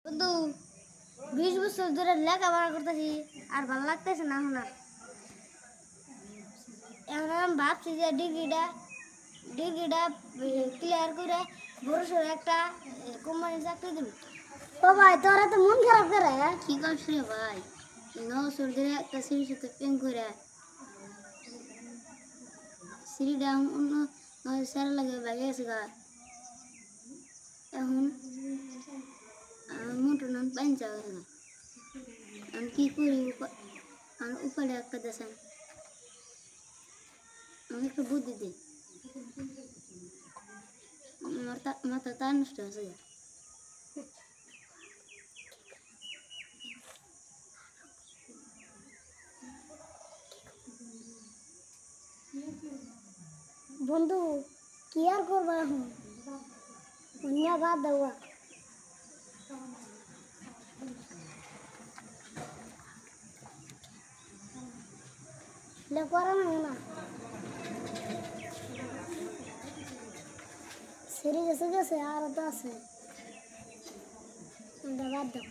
বন্ধু 20 বছর ধরে লেখাপড়া করতেছি আর ভালো লাগতেছে না শোনা। এখন আমি ভাবছি যে ডিগ্রিটা ক্লিয়ার করে বড় সড়ো একটা কোম্পানি চাকরি দেব। ও ভাই তোরা তো মন খারাপ করে কি করছ রে ভাই? 9 বছর ধরে একটা সিরির সাথে প্রেম করে সিরিটা অন্য স্যার লাগে ভাগে গেছে গা। এখন মোটর নাম পাঞ্চা গেছে গা। আমি কি করি আমার উপায় একটা দেশেন আমি একটু বুদ্ধি দিই। মাথা তার নষ্ট আছে। বন্ধু কি আর করবো এখন অন্য বাদ দেওয়া করানো না সিরিজ এসে গেছে আর তো আছে বাদ দাও।